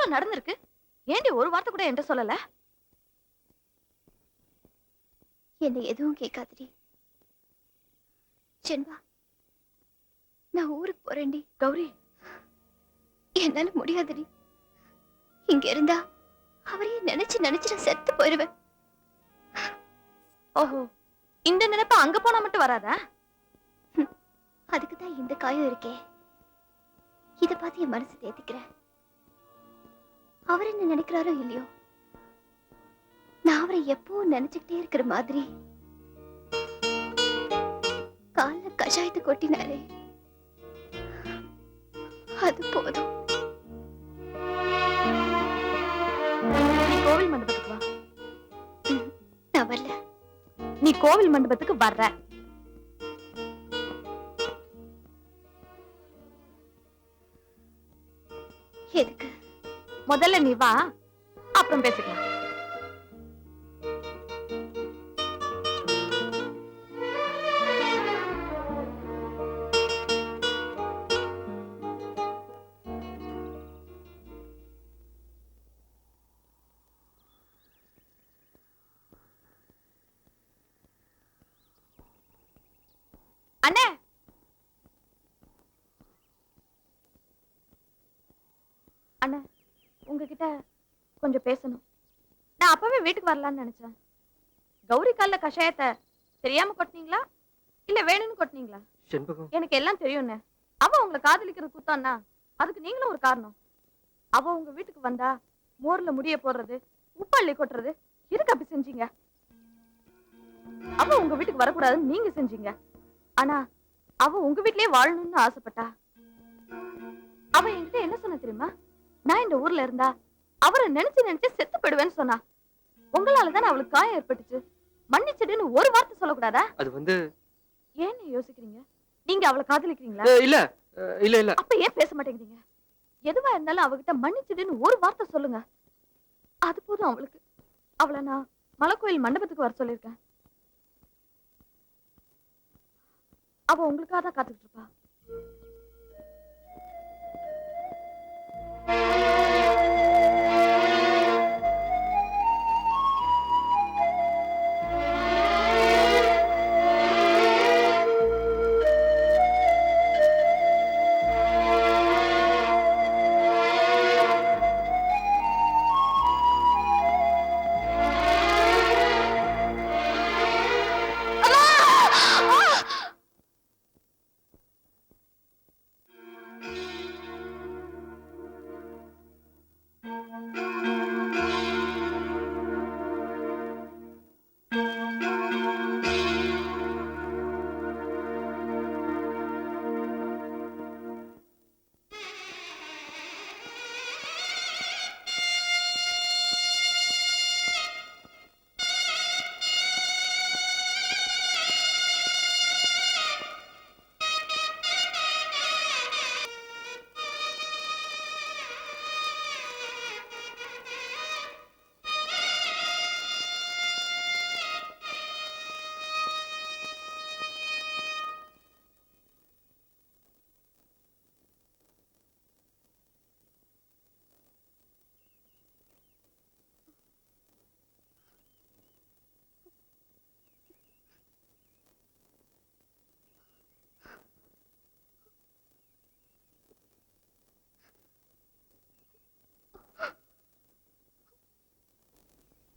இவ்வளவு நடந்திருக்கு, ஏண்டி ஒரு வார்த்தை கூட என்கிட்ட சொல்லல? என்ன எதுவும் கேட்காதடி செண்பா. நான் ஊருக்கு போறேன்டி. கௌரி, என்னால முடியாதுடி. இங்க இருந்தா அவரையே நினைச்சு நினைச்சு நான் செத்து போயிருவேன். ஓஹோ, இந்த நினைப்பு அங்க போனா மட்டும் வராதா? அதுக்குதான் இந்த காயம் இருக்கே. இத பார்த்து என் மனசு தேத்திக்கிறேன். அவர் என்ன நினைக்கிறாரோ இல்லையோ, நான் அவரை எப்பவும் நினைச்சுக்கிட்டே இருக்கிற மாதிரி. கால்ல கஷாயத்தை கொட்டினாரே, அது போதும். நீ கோவில் மண்டபத்துக்கு வா. நான் வரல. நீ கோவில் மண்டபத்துக்கு வர்ற. எதுக்கு? முதல்ல நீ வா, அப்புறம் பேசிக்கலாம். அண்ணே, அண்ணே, உங்ககிட்ட கொஞ்சம் பேசணும். நான் அப்பவே வீட்டுக்கு வரலான்னு நினைச்சேன். கௌரி கால்ல கஷாயத்தை தெரியாம கொட்டினீங்களா இல்ல வேணும்னு கொட்டினீங்களா? எனக்கு எல்லாம் தெரியும்ண்ணே. அவ உங்களை காதலிக்கிறது குத்தான்னா அதுக்கு நீங்களும் ஒரு காரணம். அவ உங்க வீட்டுக்கு வந்தா மோர்ல முடிய போடுறது, உப்பள்ளி கொட்டுறது, எதுக்கு அப்படி செஞ்சீங்க? அவ உங்க வீட்டுக்கு வரக்கூடாதுன்னு நீங்க செஞ்சீங்க. ஆனா அவ உங்க வீட்லயே வாழணும்னு ஆசைப்பட்டா. அவ என்கிட்ட என்ன சொன்ன தெரியுமா? நான் இந்த ஊர்ல இருந்தா அவரை நினைச்சு நினைச்சு செத்து போயிடுவேன்னு சொன்னா. உங்களாலதான் அவளுக்கு காயம் ஏற்பட்டுச்சு. மன்னிச்சிடுன்னு ஒரு வார்த்தை சொல்லக்கூடாதா? அது வந்து ஏன்னு யோசிக்கிறீங்க? நீங்க அவளை காதலிக்கிறீங்களா? இல்ல இல்ல இல்ல. அப்ப ஏன் பேச மாட்டேங்கிறீங்க? எதுவா இருந்தாலும் அவகிட்ட மன்னிச்சிடுன்னு ஒரு வார்த்தை சொல்லுங்க. அது போதும் அவளுக்கு. அவளை நான் மலைக்கோயில் மண்டபத்துக்கு வர சொல்லியிருக்கேன். அவ உங்களுக்காக தான் காத்துக்கிட்டு இருப்பா.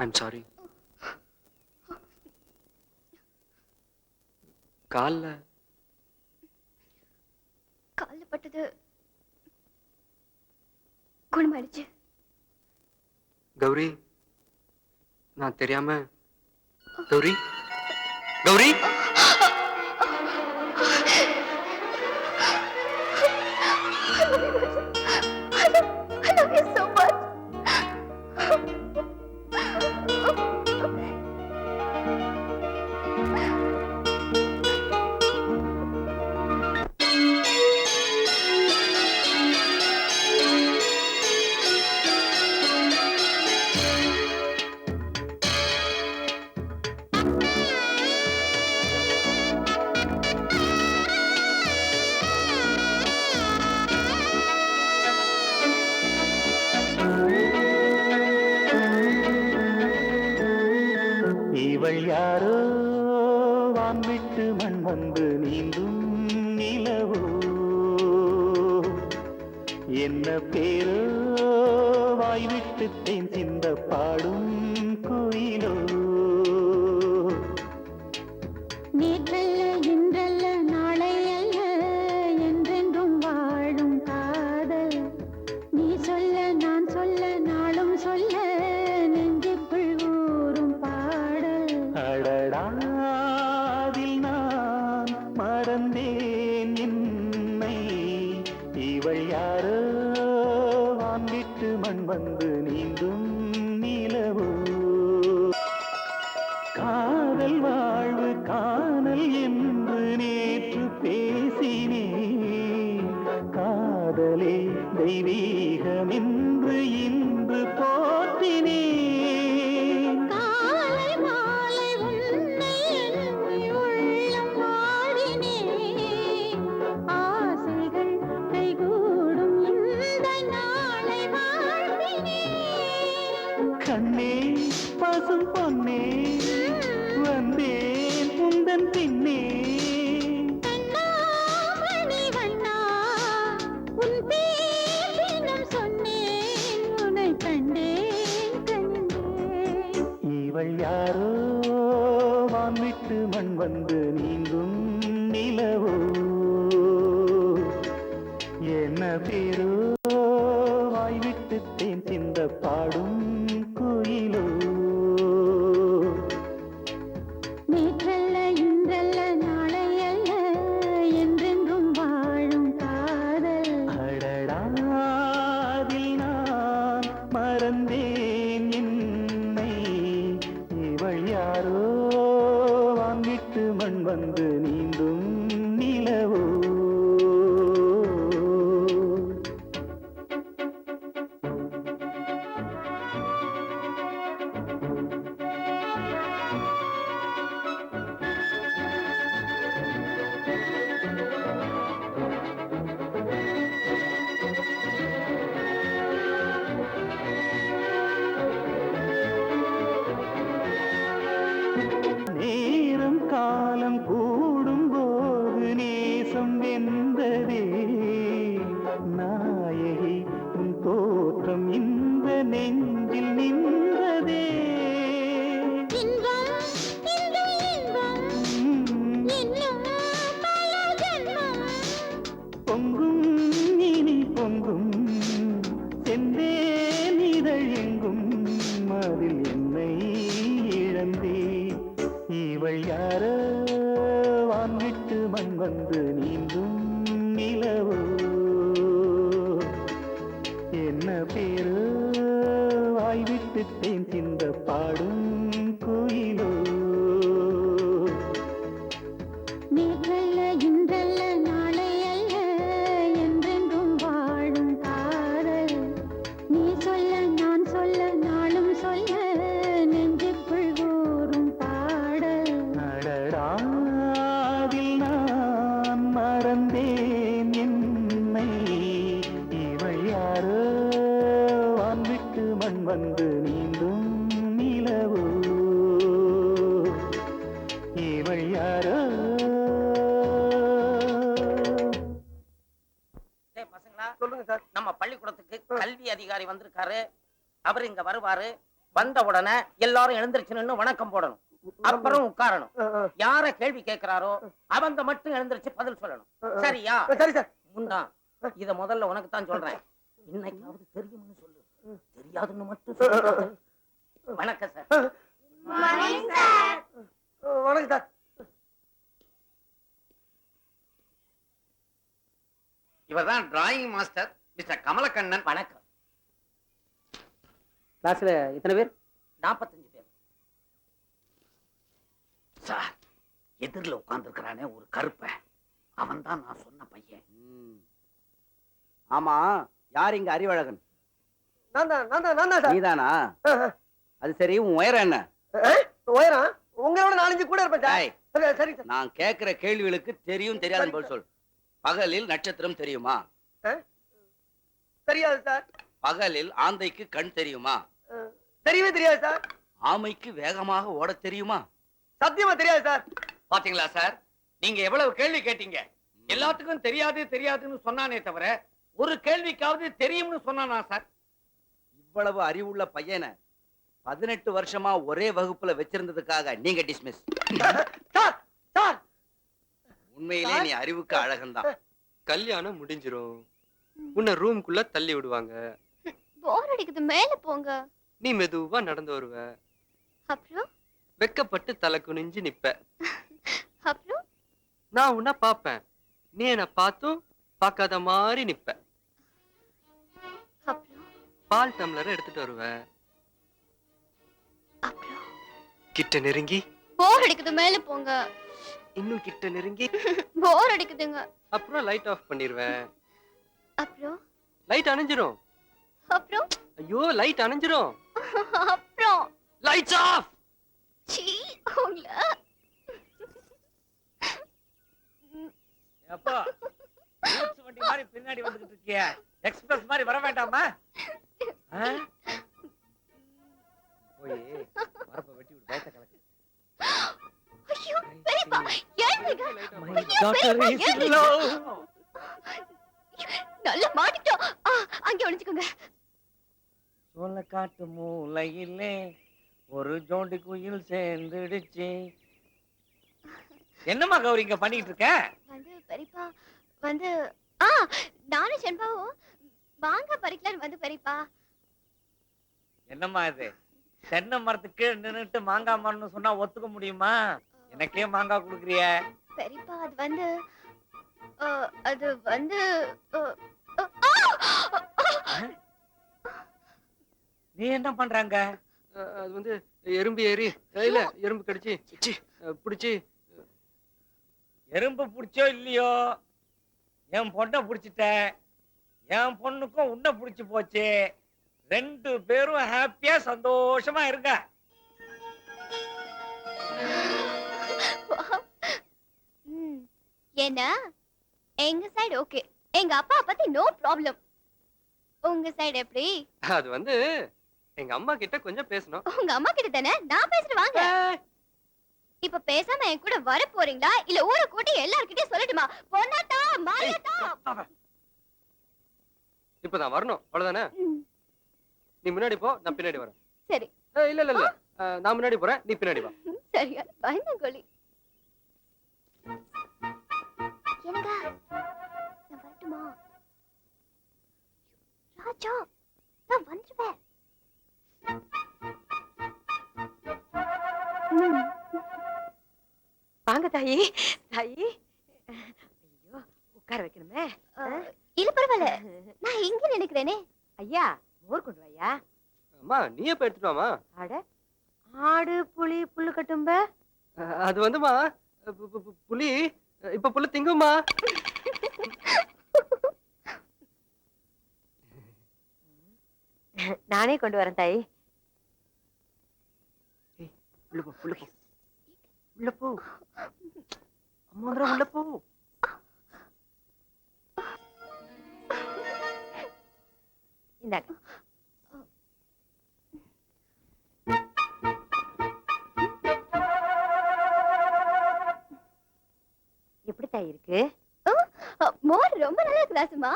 I'm sorry. கால்ல பட்டது குணமாயிடுச்சு. கௌரி, நான் தெரியாம. Gowri, Gowri. I love you so much. வாய் விட்டு தேன் சிந்த பாடும் குயிலோ நேற்றல்ல இன்றல்ல நாளை அல்ல என்றென்றும் வாழும் காதல் நீ சொல்ல நான் சொல்ல நாளும் சொல்ல நெஞ்சுக்குள் ஊறும் பாடல் அடடாதில் நான் மறந்தேன் என்னை இவள் யாரோ வான்விட்டு மண் வந்து நீந்தும் நிலவோ காதல் வாழ்வு காணல் என்று நேற்று பேசினேன் காதலே தெய்வீகம் என்று இன்று போற்றினேன் காலை மாலை உன்னை எண்ணி உள்ளம் வாடினேன் ஆசைகள் கைகூடும் இந்த நாளை வாழ்த்தினேன் கண்ணே பசும் பொன்னே வந்தேன் உந்தன் பின்னே கண்ணாமணி வண்ணா உன் பேர் தினம் சொன்னேன் உன்னை கண்டேன் கண்டேன் இவள் யாரோ வான்விட்டு மண் வந்து நீந்தும் நிலவோ என்ன பேரோ வாய் விட்டு தேன் சிந்த பாடும் குயிலோ நேற்றல்ல இன்றல்ல நாளை அல்ல என்றென்றும் வாழும் காதல் அடடாதில் நான் மறந்தேன் என்னை இவள் யாரோ வாங்கிட்டு மண் வந்து நீந்தும் நிலவோ நேரம் காலம் கூடும் போது நேசம் வென்றதே நாயகி உன் தோற்றம் இந்த நெஞ்சில் நின்றதே இன்பம் இந்த இன்பம் இன்னும் பல ஜென்மம் பொங்கும் இனி பொங்கும் செந்தேன் இதழ் எங்கும் அதில் என்னை இழந்தே இவள் யாரோ வான்விட்டு மண் வந்து நீந்தும் நிலவோ என்ன பேரோ வாய் விட்டு தேன் சிந்த பாடும் குயிலோ நேற்றல்ல இன்றல்ல நாளை அல்ல என்றென்றும் வாழும் காதல் நீ சொல்ல நான் சொல்ல நாளும் சொல்ல நெஞ்சுக்குள் ஊறும் பாடல் அடடாதில் நான் மறந்தேன் என்னை இவள் யாரோ வான்விட்டு மண் வந்து நீந்தும் நிலவோ இவள் யாரோ டேய் பசங்களா, சொல்லுங்க சார். நம்ம பள்ளிக்கூடத்துக்கு கல்வி அதிகாரி வந்திருக்காரு. அவர் இங்க வருவாரு. வந்த உடனே எல்லாரும் எழுந்திருச்சு நின்னு வணக்கம் போடணும். அப்புறம் உட்காரணும். யார கேள்வி கேட்கிறாரோ அவங்க மட்டும் எழுந்திருச்சு பதில் சொல்லணும். சரியா? சரி சார். முண்டா, இத முதல்ல உனக்கு தான் சொல்றேன். இன்னைக்காவது தெரியும்னு சொல்லு, தெரியாதுன்னு மட்டும் சொல்லாத. வணக்கம் சார். வணக்கம் சார். இவர்தான் டிராயிங் மாஸ்டர் மிஸ்டர் கமலக்கண்ணன். வணக்கம். கிளாஸ்ல எத்தனை பேர்? 45 பேர். சார், எதிரில் உட்கார்ந்துருக்கிறானே ஒரு கருப்ப, அவன் தான் நான் சொன்ன பையன். ஆமா, யார் இங்க அறிவழகன்? நான் தான் சார். நீதானா? அது சரி, உன் உயரம் என்ன? உயரம் உங்களோட 4-5 கூட இருப்பேன் சார். சரி சார். நான் கேக்குற கேள்விகளுக்கு தெரியும் தெரியாதுன்னு பதில் சொல். பகலில் நட்சத்திரம் தெரியுமா? தெரியாது சார். பகலில் ஆந்தைக்கு கண் தெரியுமா? தெரியவே தெரியாது சார். ஆமைக்கு வேகமாக ஓட தெரியுமா? சத்தியமா தெரியாது சார். பாத்தீங்களா சார், நீங்க எவ்வளவு கேள்வி கேட்டீங்க. எல்லாத்துக்கும் தெரியாது தெரியாதுன்னு சொன்னானே தவிர ஒரு கேள்விக்காவது தெரியும்னு சொன்னானா சார்? இவ்வளவு அறிவுள்ள பையனை 18 வருஷமா ஒரே வகுப்புல வச்சிருந்ததுக்காக நீங்க டிஸ்மிஸ். சார் சார் உண்மையிலே நீ அறிவுக்கு அழகன்தான். கல்யாணம் முடிஞ்சிரும். உன்னை ரூம்குள்ள தள்ளி விடுவாங்க. போர் அடிக்குது, மேல போங்க. நீ மெதுவா நடந்து வருவ. அப்புறம் வெக்கப்பட்டு தலை குனிஞ்சு நிப்ப. அப்புறம் நான் உன்னை பாப்பேன். நீ என்ன பார்த்தும் பார்க்காத மாதிரி நிப்ப. அப்புறம் பால் டம்ளரை எடுத்துட்டு வருவ. அப்புறம் கிட்ட நெருங்கி போர் அடிக்குது, மேல போங்க. இன்னும் கிட்ட நெருங்கி போர் அடிக்குதுங்க. அப்புறம் லைட் ஆஃப் பண்ணிடுவேன். அப்புறம் லைட் அணைஞ்சிரும். அப்புறம் ஐயோ லைட் அணைஞ்சிரும். அப்புறம் லைட்ஸ் ஆஃப். சீ உங்கள. அப்பா கூட்ஸ் வண்டி மாதிரி பின்னாடி வந்துகிட்டு இருக்கிய, எக்ஸ்பிரஸ் மாதிரி வர வேண்டாமா? போய் வரப்ப வெட்டி விடு, பயத்தை கலக்கு. ஐயோ பெரியப்பா, ஏழுங்க. My daughter is in love. நல்லா மாட்டிட்டோம். அங்கே ஒளிஞ்சுக்கோங்க. சோள காட்டு மூலையிலே ஒரு ஜோடி குயில் சேர்ந்துடுச்சு. என்னம்மா கௌரி இங்க பண்ணிட்டு இருக்க? வந்து பெரியப்பா வந்து நானும் செண்பாவும் மாங்காய் பறிக்கலான்னு வந்து பெரியப்பா. என்னம்மா இது? தென்னை மரத்துக்கு நின்னுட்டு மாங்காய் மரம்னு சொன்னா ஒத்துக்க முடியுமா? எனக்கே மாங்காய் குடுக்குறிய? பெரியப்பா அது வந்து அது வந்து நீ என்ன பண்றாங்க? அது வந்து எறும்பு ஏறி இல்ல எறும்பு கடிச்சு பிடிச்சி. எறும்பு பிடிச்சோ இல்லையோ, என் பொண்ணை பிடிச்சிட்ட. என் பொண்ணுக்கும் உன்னை பிடிச்சு போச்சு. 2 பேரும் ஹாப்பியா சந்தோஷமா இருங்க. ஏன்னா எங்க சைடு ஓகே, எங்க அப்பா பத்தி நோ ப்ராப்ளம். உங்க சைடு எப்படி? அது வந்து எங்க அம்மா கிட்ட கொஞ்சம் பேசணும். உங்க அம்மா கிட்ட தானே, நான் பேசிட்டு வாங்க. இப்ப பேசாம என் கூட வர போறீங்களா இல்ல ஊரை கூட்டி எல்லார்கிட்டயும் சொல்லட்டுமா? பொன்னாட்டா மாயாட்டா. இப்பதான் வரணும் அவ்வளவுதானே? நீ முன்னாடி போ, நான் பின்னாடி வரேன். சரி. இல்ல இல்ல இல்ல, நான் முன்னாடி போறேன், நீ பின்னாடி வா. சரியா பயந்தங்கோலி. என்னங்க நான் வரட்டுமா? ராஜா நான் வந்துருவேன். வாங்க தாயி. தாயி ஐயோ உட்கார வைக்கணுமே. இல்ல பரவாயில்ல, நான் இங்க நினைக்கிறேனே. ஐயா மோர் கொண்டு வாயா. அம்மா நீயே போய் எடுத்துட்டு வாமா. ஆட ஆடு புலி புல்லு கட்டும்ப. அது வந்துமா புலி இப்ப புல்லு திங்குமா. நானே கொண்டு வரேன் தாயி. உள்ள போ உள்ள போ உள்ள போ. அம்மா உள்ள போ. இந்தாங்க. எப்படி தாய் இருக்கு? மோர் ரொம்ப நல்லா இருக்கு ராசுமா.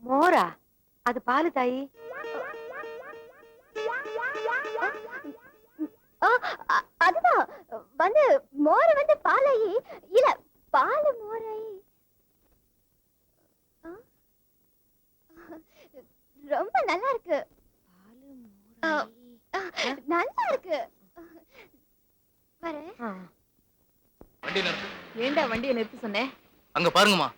மோரா? அது பாலு தாயி. அதுதான் வந்து மோர வந்து பாலாயி இல்ல பால் மோராயி. ரொம்ப நல்லா இருக்கு. நல்லா இருக்கு. வரேன். வண்டி நிறுத்து. ஏண்டா வண்டியை நிறுத்தி சொன்னேன்? அங்க பாருங்கம்மா.